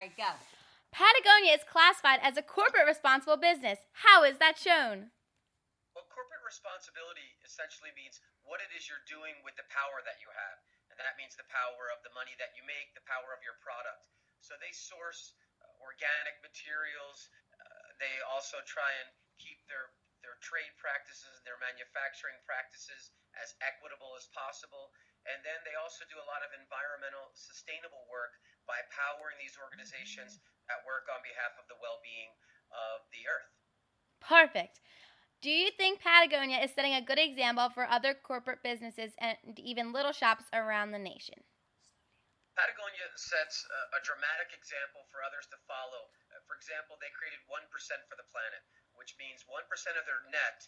right, go. Patagonia is classified as a corporate responsible business. How is that shown? Well, corporate responsibility essentially means what it is you're doing with the power that you have. And that means the power of the money that you make, the power of your product. So they source organic materials. They also try and keep their trade practices and their manufacturing practices as equitable as possible. And then they also do a lot of environmental sustainable work by powering these organizations that work on behalf of the well-being of the earth. Perfect. Do you think Patagonia is setting a good example for other corporate businesses and even little shops around the nation? Patagonia sets a dramatic example for others to follow. For example, they created 1% for the planet, which means 1% of their net.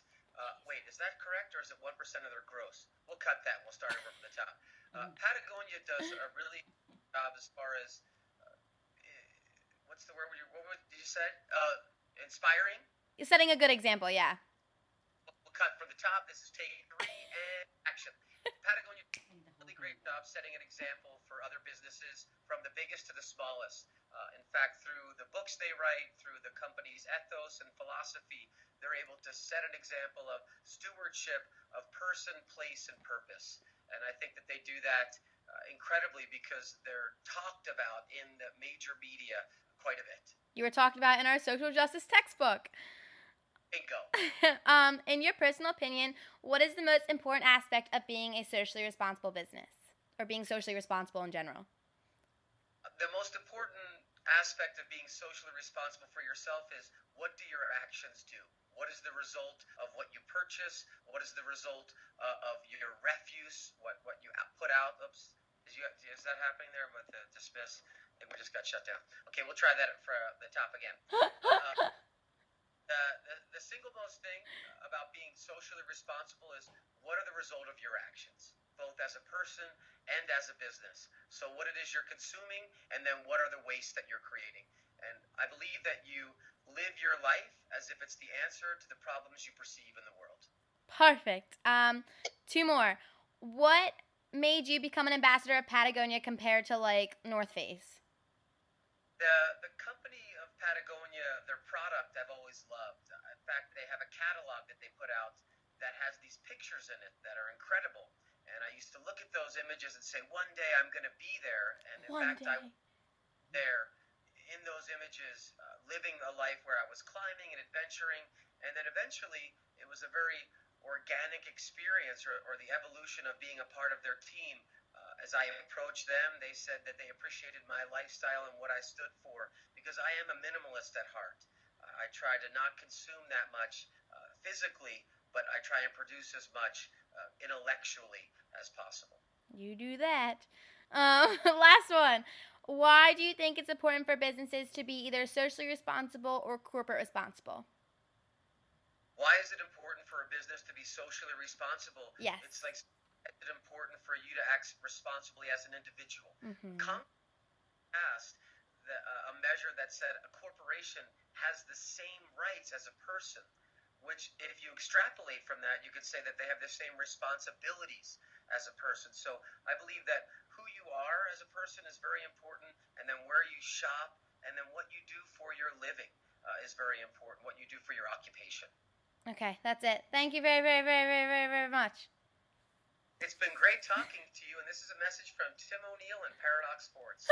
Wait, is that correct, or is it 1% of their gross? We'll cut that. We'll start over from the top. Patagonia does a really good job as far as what's the word? Did you say? Inspiring. You're setting a good example, yeah. We'll cut from the top. This is take 3 and action. Patagonia does a really great job setting an example for other businesses from the biggest to the smallest. In fact, through the books they write, through the company's ethos and philosophy, they're able to set an example of stewardship of person, place, and purpose. And I think that they do that incredibly because they're talked about in the major media quite a bit. You were talked about in our social justice textbook. Bingo. In your personal opinion, what is the most important aspect of being a socially responsible business? Or being socially responsible in general? The most important aspect of being socially responsible for yourself is what do your actions do? What is the result of what you purchase? What is the result of your refuse? What you put out? Oops. Is that happening there with the dismiss? I think we just got shut down. Okay, we'll try that for the top again. The single most thing about being socially responsible is what are the result of your actions, both as a person and as a business. So what it is you're consuming, and then what are the wastes that you're creating. And I believe that you live your life as if it's the answer to the problems you perceive in the world. Perfect. Two more. What made you become an ambassador of Patagonia compared to like North Face? The company of Patagonia, their product I've always loved. In fact, they have a catalog that they put out that has these pictures in it that are incredible. And I used to look at those images and say, one day I'm going to be there. And in fact, I was there in those images, living a life where I was climbing and adventuring. And then eventually it was a very organic experience or the evolution of being a part of their team. As I approached them, they said that they appreciated my lifestyle and what I stood for because I am a minimalist at heart. I try to not consume that much physically, but I try and produce as much intellectually as possible. You do that. Last one. Why do you think it's important for businesses to be either socially responsible or corporate responsible? Why is it important for a business to be socially responsible? Yes. It's like it's important for you to act responsibly as an individual. Mm-hmm. Passed a measure that said a corporation has the same rights as a person, which if you extrapolate from that, you could say that they have the same responsibilities as a person. So I believe that who you are as a person is very important, and then where you shop, and then what you do for your living is very important, what you do for your occupation. Okay, that's it. Thank you very, very, very, very, very, very much. It's been great talking to you, and this is a message from Tim O'Neill and Paradox Sports.